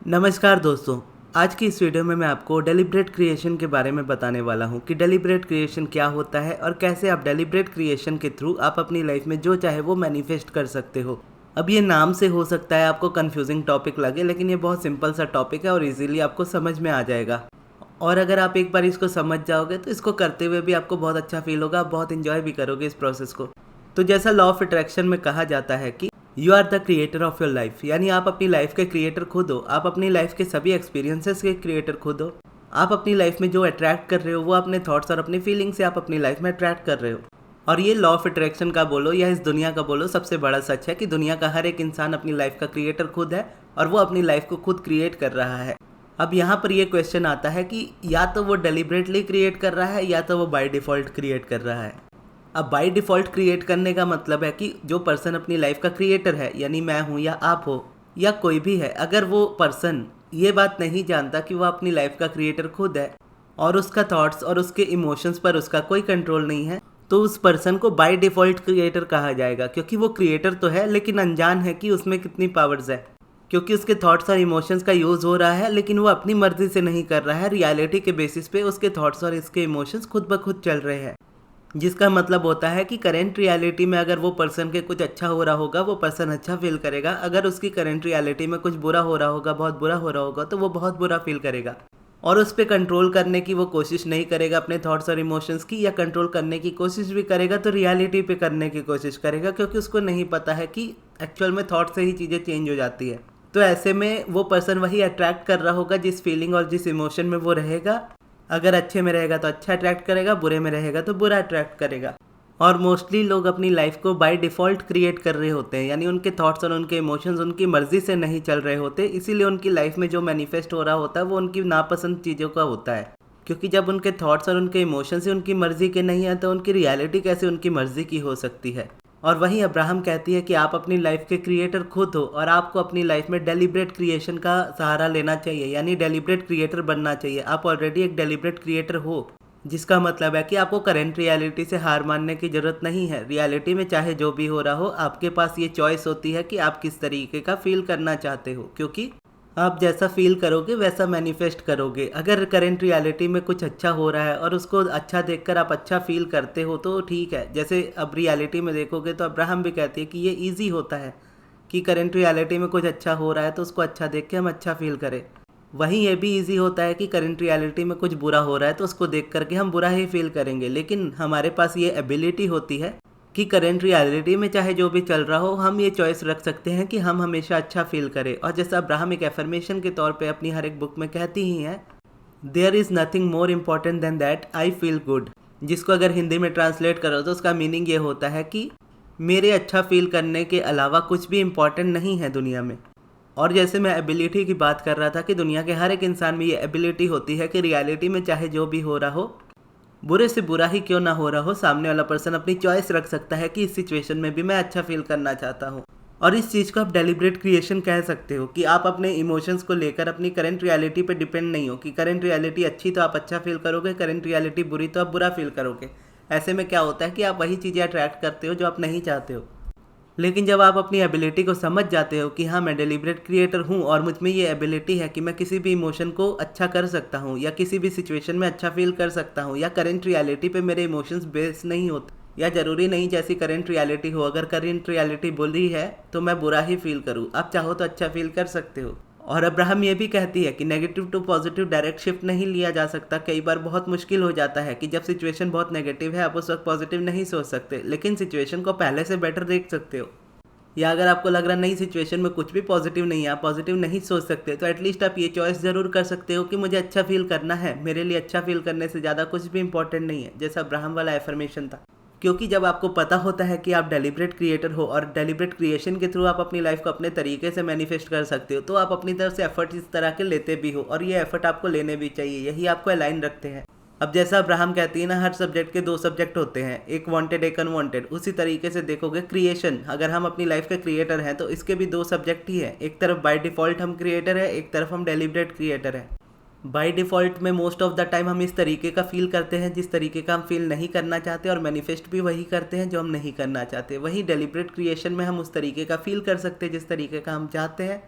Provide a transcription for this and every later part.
नमस्कार दोस्तों। आज की इस वीडियो में मैं आपको डेलिब्रेट क्रिएशन के बारे में बताने वाला हूं कि डेलिब्रेट क्रिएशन क्या होता है और कैसे आप डेलिब्रेट क्रिएशन के थ्रू आप अपनी लाइफ में जो चाहे वो मैनिफेस्ट कर सकते हो। अब ये नाम से हो सकता है आपको कंफ्यूजिंग टॉपिक लगे, लेकिन ये बहुत सिंपल सा टॉपिक है और इजीली आपको समझ में आ जाएगा। और अगर आप एक बार इसको समझ जाओगे तो इसको करते हुए भी आपको बहुत अच्छा फील होगा, आप बहुत इंजॉय भी करोगे इस प्रोसेस को। तो जैसा लॉ ऑफ अट्रैक्शन में कहा जाता है कि you are the creator of your life, यानी आप अपनी लाइफ के क्रिएटर खुद हो। आप अपनी लाइफ के सभी एक्सपीरियंसेस के क्रिएटर खुद हो। आप अपनी लाइफ में जो अट्रैक्ट कर रहे हो वो अपने थॉट्स और अपनी फीलिंग से आप अपनी लाइफ में अट्रैक्ट कर रहे हो। और ये लॉ ऑफ अट्रैक्शन का बोलो या इस दुनिया का बोलो, सबसे बड़ा सच है कि दुनिया का हर एक इंसान अपनी लाइफ का क्रिएटर खुद है और वो अपनी लाइफ को खुद क्रिएट कर रहा है। अब यहाँ पर ये क्वेश्चन आता है कि या तो वो डेलिब्रेटली क्रिएट कर रहा है या तो वो बाय डिफ़ॉल्ट क्रिएट कर रहा है। अब बाय डिफ़ॉल्ट क्रिएट करने का मतलब है कि जो पर्सन अपनी लाइफ का क्रिएटर है, यानी मैं हूँ या आप हो या कोई भी है, अगर वो पर्सन ये बात नहीं जानता कि वो अपनी लाइफ का क्रिएटर खुद है और उसका थॉट्स और उसके इमोशंस पर उसका कोई कंट्रोल नहीं है, तो उस पर्सन को बाय डिफ़ॉल्ट क्रिएटर कहा जाएगा। क्योंकि वो क्रिएटर तो है लेकिन अनजान है कि उसमें कितनी पावर्स है। क्योंकि उसके थॉट्स और इमोशंस का यूज़ हो रहा है लेकिन वो अपनी मर्जी से नहीं कर रहा है, रियलिटी के बेसिस पे उसके थॉट्स और इसके इमोशंस खुद ब खुद चल रहे हैं। जिसका मतलब होता है कि करेंट रियलिटी में अगर वो पर्सन के कुछ अच्छा हो रहा होगा वो पर्सन अच्छा फील करेगा, अगर उसकी करेंट रियलिटी में कुछ बुरा हो रहा होगा, बहुत बुरा हो रहा होगा, तो वो बहुत बुरा फील करेगा और उस पर कंट्रोल करने की वो कोशिश नहीं करेगा अपने थॉट्स और इमोशंस की, या कंट्रोल करने की कोशिश भी करेगा तो रियलिटी पे करने की कोशिश करेगा, क्योंकि उसको नहीं पता है कि एक्चुअल में थॉट से ही चीज़ें चेंज हो जाती है। तो ऐसे में वो पर्सन वही अट्रैक्ट कर रहा होगा जिस फीलिंग और जिस इमोशन में वो रहेगा। अगर अच्छे में रहेगा तो अच्छा अट्रैक्ट करेगा, बुरे में रहेगा तो बुरा अट्रैक्ट करेगा। और मोस्टली लोग अपनी लाइफ को बाय डिफ़ॉल्ट क्रिएट कर रहे होते हैं, यानी उनके थॉट्स और उनके इमोशंस उनकी मर्जी से नहीं चल रहे होते, इसीलिए उनकी लाइफ में जो मैनिफेस्ट हो रहा होता है वो उनकी नापसंद चीज़ों का होता है। क्योंकि जब उनके थॉट्स और उनके इमोशंस ही उनकी मर्जी के नहीं है तो उनकी रियलिटी कैसे उनकी मर्जी की हो सकती है। और वहीं अब्राहम कहती है कि आप अपनी लाइफ के क्रिएटर खुद हो और आपको अपनी लाइफ में डेलिब्रेट क्रिएशन का सहारा लेना चाहिए, यानी डेलिब्रेट क्रिएटर बनना चाहिए। आप ऑलरेडी एक डेलिब्रेट क्रिएटर हो, जिसका मतलब है कि आपको करेंट रियलिटी से हार मानने की ज़रूरत नहीं है। रियलिटी में चाहे जो भी हो रहा हो, आपके पास ये चॉइस होती है कि आप किस तरीके का फील करना चाहते हो, क्योंकि आप जैसा फील करोगे वैसा मैनिफेस्ट करोगे। अगर करेंट रियलिटी में कुछ अच्छा हो रहा है और उसको अच्छा देखकर आप अच्छा फील करते हो तो ठीक है। जैसे अब रियलिटी में देखोगे तो अब्राहम भी कहती है कि ये इजी होता है कि करेंट रियलिटी में कुछ अच्छा हो रहा है तो उसको अच्छा देख के हम अच्छा फील करें। वहीं ये भी इजी होता है कि करेंट रियलिटी में कुछ बुरा हो रहा है तो उसको देख करके हम बुरा ही फील करेंगे। लेकिन हमारे पास ये एबिलिटी होती है कि करेंट रियलिटी में चाहे जो भी चल रहा हो, हम ये चॉइस रख सकते हैं कि हम हमेशा अच्छा फील करें। और जैसा अब्राहम एक एफर्मेशन के तौर पे अपनी हर एक बुक में कहती ही हैं, there is nothing more important than that I feel good. जिसको अगर हिंदी में ट्रांसलेट करो तो उसका मीनिंग ये होता है कि मेरे अच्छा फील करने के अलावा कुछ भी इम्पॉर्टेंट नहीं है दुनिया में। और जैसे मैं एबिलिटी की बात कर रहा था कि दुनिया के हर एक इंसान में ये एबिलिटी होती है कि रियलिटी में चाहे जो भी हो रहा हो, बुरे से बुरा ही क्यों ना हो रहा हो, सामने वाला पर्सन अपनी चॉइस रख सकता है कि इस सिचुएशन में भी मैं अच्छा फील करना चाहता हूँ। और इस चीज़ को आप डेलिब्रेट क्रिएशन कह सकते हो कि आप अपने इमोशंस को लेकर अपनी करंट रियलिटी पे डिपेंड नहीं हो कि करंट रियलिटी अच्छी तो आप अच्छा फील करोगे, करंट रियलिटी बुरी तो आप बुरा फील करोगे। ऐसे में क्या होता है कि आप वही चीज़ें अट्रैक्ट करते हो जो आप नहीं चाहते हो। लेकिन जब आप अपनी एबिलिटी को समझ जाते हो कि हाँ मैं डेलिब्रेट क्रिएटर हूँ और मुझ में ये एबिलिटी है कि मैं किसी भी इमोशन को अच्छा कर सकता हूँ या किसी भी सिचुएशन में अच्छा फील कर सकता हूँ, या करंट रियलिटी पे मेरे इमोशंस बेस नहीं होते, या ज़रूरी नहीं जैसी करंट रियलिटी हो, अगर करंट रियलिटी बुरी है तो मैं बुरा ही फील करूँ, आप चाहो तो अच्छा फील कर सकते हो। और अब्राहम ये भी कहती है कि negative to positive direct shift नहीं लिया जा सकता। कई बार बहुत मुश्किल हो जाता है कि जब सिचुएशन बहुत नेगेटिव है आप उस वक्त पॉजिटिव नहीं सोच सकते, लेकिन सिचुएशन को पहले से बेटर देख सकते हो। या अगर आपको लग रहा नहीं सिचुएशन में कुछ भी पॉजिटिव नहीं है, आप पॉजिटिव नहीं सोच सकते, तो एटलीस्ट आप ये चॉइस ज़रूर कर सकते हो कि मुझे अच्छा फील करना है, मेरे लिए अच्छा फील करने से ज़्यादा कुछ भी इंपॉर्टेंट नहीं है, जैसा अब्राहम वाला एफर्मेशन था। क्योंकि जब आपको पता होता है कि आप डेलिब्रेट क्रिएटर हो और डेलिब्रेट क्रिएशन के थ्रू आप अपनी लाइफ को अपने तरीके से मैनिफेस्ट कर सकते हो, तो आप अपनी तरफ से एफर्ट इस तरह के लेते भी हो और ये एफर्ट आपको लेने भी चाहिए, यही आपको अलाइन रखते हैं। अब जैसा अब्राहम कहती है ना, हर सब्जेक्ट के दो सब्जेक्ट होते हैं, एक वांटेड एक अनवांटेड। उसी तरीके से देखोगे क्रिएशन, अगर हम अपनी लाइफ के क्रिएटर हैं तो इसके भी दो सब्जेक्ट ही हैं। एक तरफ बाय डिफ़ॉल्ट हम क्रिएटर है, एक तरफ हम डेलिब्रेट क्रिएटर है। बाय डिफ़ॉल्ट में मोस्ट ऑफ द टाइम हम इस तरीके का फील करते हैं जिस तरीके का हम फील नहीं करना चाहते, और मैनिफेस्ट भी वही करते हैं जो हम नहीं करना चाहते। वही डेलिब्रेट क्रिएशन में हम उस तरीके का फील कर सकते हैं जिस तरीके का हम चाहते हैं,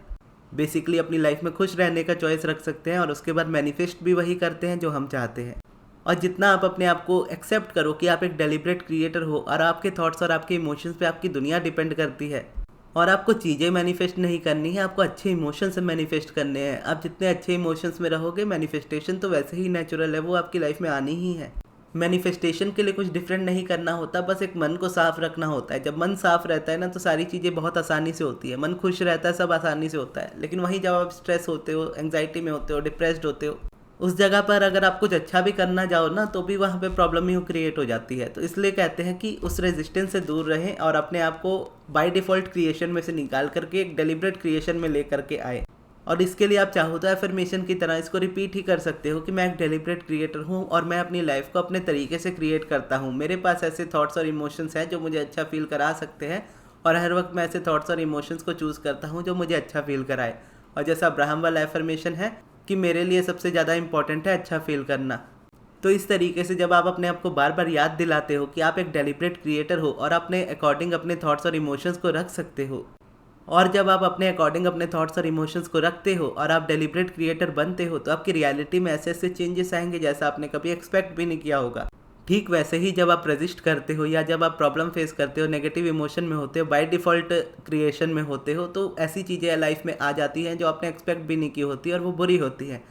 बेसिकली अपनी लाइफ में खुश रहने का चॉइस रख सकते हैं और उसके बाद मैनिफेस्ट भी वही करते हैं जो हम चाहते हैं। और जितना आप अपने आप को एक्सेप्ट करो कि आप एक डेलिब्रेट क्रिएटर हो और आपके थॉट्स और आपके इमोशंस पे आपकी दुनिया डिपेंड करती है, और आपको चीज़ें मैनिफेस्ट नहीं करनी है, आपको अच्छे इमोशन से मैनिफेस्ट करने हैं। आप जितने अच्छे इमोशंस में रहोगे, मैनिफेस्टेशन तो वैसे ही नेचुरल है, वो आपकी लाइफ में आनी ही है। मैनिफेस्टेशन के लिए कुछ डिफरेंट नहीं करना होता, बस एक मन को साफ रखना होता है। जब मन साफ रहता है ना, तो सारी चीज़ें बहुत आसानी से होती है। मन खुश रहता है, सब आसानी से होता है। लेकिन वहीं जब आप स्ट्रेस होते हो, एंग्जाइटी में होते हो, डिप्रेस्ड होते हो, उस जगह पर अगर आप कुछ अच्छा भी करना जाओ ना, तो भी वहाँ पे प्रॉब्लम ही क्रिएट हो जाती है। तो इसलिए कहते हैं कि उस रेजिस्टेंस से दूर रहें और अपने आप को बाय डिफ़ॉल्ट क्रिएशन में से निकाल करके एक डेलिब्रेट क्रिएशन में ले करके आए। और इसके लिए आप चाहो तो एफर्मेशन की तरह इसको रिपीट ही कर सकते हो कि मैं एक डेलिब्रेट क्रिएटर हूँ और मैं अपनी लाइफ को अपने तरीके से क्रिएट करता हूँ। मेरे पास ऐसे थॉट्स और इमोशंस हैं जो मुझे अच्छा फील करा सकते हैं, और हर वक्त मैं ऐसे थॉट्स और इमोशंस को चूज़ करता हूँ जो मुझे अच्छा फील कराए। और जैसा अब्राहम वाला एफर्मेशन है कि मेरे लिए सबसे ज़्यादा इंपॉर्टेंट है अच्छा फील करना। तो इस तरीके से जब आप अपने आप को बार बार याद दिलाते हो कि आप एक डेलिब्रेट क्रिएटर हो और अपने अकॉर्डिंग अपने थॉट्स और इमोशंस को रख सकते हो, और जब आप अपने अकॉर्डिंग अपने थॉट्स और इमोशंस को रखते हो और आप डेलिब्रेट क्रिएटर बनते हो, तो आपकी रियलिटी में ऐसे ऐसे चेंजेस आएंगे जैसा आपने कभी एक्सपेक्ट भी नहीं किया होगा। ठीक वैसे ही जब आप रेजिस्ट करते हो या जब आप प्रॉब्लम फेस करते हो, नेगेटिव इमोशन में होते हो, बाय डिफ़ॉल्ट क्रिएशन में होते हो, तो ऐसी चीज़ें लाइफ में आ जाती हैं जो आपने एक्सपेक्ट भी नहीं की होती और वो बुरी होती हैं,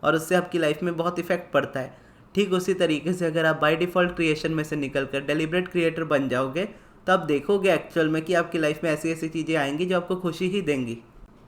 और उससे आपकी लाइफ में बहुत इफेक्ट पड़ता है। ठीक उसी तरीके से अगर आप बाय डिफ़ॉल्ट क्रिएशन में से निकल कर डेलिब्रेट क्रिएटर बन जाओगे, तो आप देखोगे एक्चुअल में कि आपकी लाइफ में ऐसी ऐसी चीज़ें आएंगी जो आपको खुशी ही देंगी।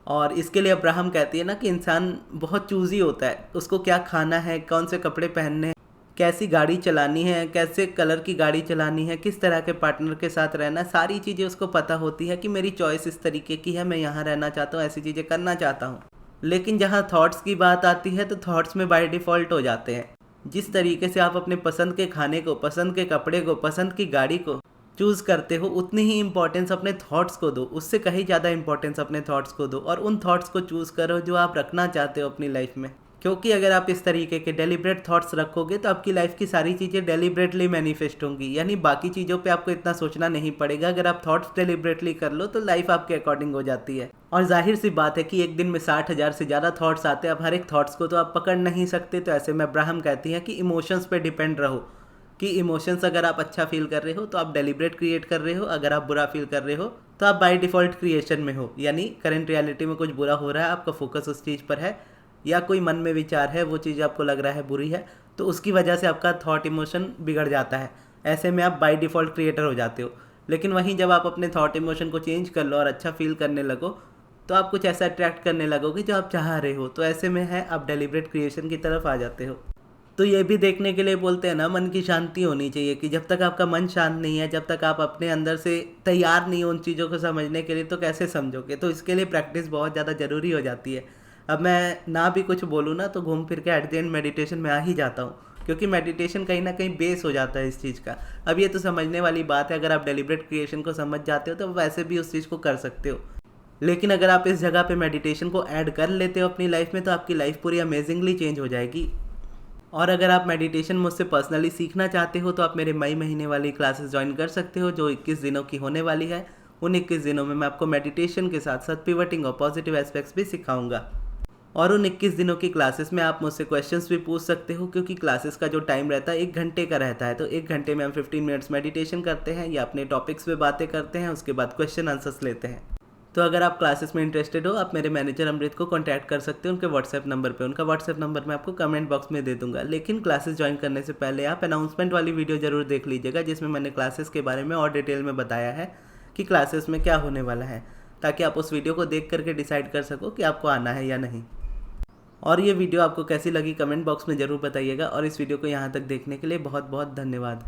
और इसके लिए अब्राहम कहती है ना कि इंसान बहुत चूज़ी होता है, उसको क्या खाना है, कौन से कपड़े पहनने हैं, कैसी गाड़ी चलानी है, कैसे कलर की गाड़ी चलानी है, किस तरह के पार्टनर के साथ रहना है, सारी चीज़ें उसको पता होती है कि मेरी चॉइस इस तरीके की है, मैं यहाँ रहना चाहता हूँ, ऐसी चीज़ें करना चाहता हूँ। लेकिन जहाँ थॉट्स की बात आती है तो थॉट्स में बाय डिफ़ॉल्ट हो जाते हैं। जिस तरीके से आप अपने पसंद के खाने को, पसंद के कपड़े को, पसंद की गाड़ी को चूज़ करते हो, उतनी ही इंपॉर्टेंस अपने थॉट्स को दो, उससे कहीं ज़्यादा इंपॉर्टेंस अपने थॉट्स को दो, और उन थॉट्स को चूज़ करो जो आप रखना चाहते हो अपनी लाइफ में। क्योंकि अगर आप इस तरीके के डेलिब्रेट थॉट्स रखोगे तो आपकी लाइफ की सारी चीज़ें डेलिब्रेटली मैनिफेस्ट होंगी, यानी बाकी चीज़ों पे आपको इतना सोचना नहीं पड़ेगा। अगर आप थॉट्स डेलिब्रेटली कर लो तो लाइफ आपके अकॉर्डिंग हो जाती है। और जाहिर सी बात है कि एक दिन में 60,000 से ज़्यादा थॉट्स आते हैं, अब हर एक थॉट्स को तो आप पकड़ नहीं सकते। तो ऐसे में अब्राहम कहती हैं कि इमोशंस पे डिपेंड रहो, कि इमोशंस अगर आप अच्छा फील कर रहे हो तो आप डेलिब्रेट क्रिएट कर रहे हो, अगर आप बुरा फील कर रहे हो तो आप बाय डिफ़ॉल्ट क्रिएशन में हो। यानी करंट रियलिटी में कुछ बुरा हो रहा है, आपका फोकस उस चीज़ पर है, या कोई मन में विचार है, वो चीज़ आपको लग रहा है बुरी है, तो उसकी वजह से आपका थॉट इमोशन बिगड़ जाता है। ऐसे में आप बाय डिफ़ॉल्ट क्रिएटर हो जाते हो। लेकिन वहीं जब आप अपने थॉट इमोशन को चेंज कर लो और अच्छा फील करने लगो, तो आप कुछ ऐसा अट्रैक्ट करने लगोगे जो आप चाह रहे हो। तो ऐसे में है आप डेलिब्रेट क्रिएशन की तरफ आ जाते हो। तो ये भी देखने के लिए बोलते हैं ना, मन की शांति होनी चाहिए, कि जब तक आपका मन शांत नहीं है, जब तक आप अपने अंदर से तैयार नहीं हो उन चीज़ों को समझने के लिए, तो कैसे समझोगे। तो इसके लिए प्रैक्टिस बहुत ज़्यादा ज़रूरी हो जाती है। अब मैं ना भी कुछ बोलूँ ना, तो घूम फिर के एट द एंड मेडिटेशन में आ ही जाता हूँ, क्योंकि मेडिटेशन कहीं ना कहीं बेस हो जाता है इस चीज़ का। अब ये तो समझने वाली बात है, अगर आप डेलिब्रेट क्रिएशन को समझ जाते हो तो वैसे भी उस चीज़ को कर सकते हो। लेकिन अगर आप इस जगह पे मेडिटेशन को ऐड कर लेते हो अपनी लाइफ में, तो आपकी लाइफ पूरी अमेजिंगली चेंज हो जाएगी। और अगर आप मेडिटेशन मुझसे पर्सनली सीखना चाहते हो तो आप मेरे मई महीने वाली क्लासेस ज्वाइन कर सकते हो, जो 21 दिनों की होने वाली है। उन 21 दिनों में मैं आपको मेडिटेशन के साथ साथ पिवटिंग और पॉजिटिव एस्पेक्ट्स भी सिखाऊंगा। और उन 21 दिनों की क्लासेस में आप मुझसे क्वेश्चंस भी पूछ सकते हो, क्योंकि क्लासेस का जो टाइम रहता है 1 घंटे का रहता है। तो 1 घंटे में हम 15 मिनट्स मेडिटेशन करते हैं या अपने टॉपिक्स पे बातें करते हैं, उसके बाद क्वेश्चन आंसर्स लेते हैं। तो अगर आप क्लासेस में इंटरेस्टेड हो, आप मेरे मैनेजर अमृत को कांटेक्ट कर सकते हो उनके व्हाट्सएप नंबर पे। उनका व्हाट्सएप नंबर मैं आपको कमेंट बॉक्स में दे दूंगा। लेकिन क्लासेस ज्वाइन करने से पहले आप अनाउंसमेंट वाली वीडियो ज़रूर देख लीजिएगा, जिसमें मैंने क्लासेस के बारे में और डिटेल में बताया है कि क्लासेस में क्या होने वाला है, ताकि आप उस वीडियो को देख करके डिसाइड कर सको कि आपको आना है या नहीं। और ये वीडियो आपको कैसी लगी कमेंट बॉक्स में ज़रूर बताइएगा, और इस वीडियो को यहाँ तक देखने के लिए बहुत बहुत धन्यवाद।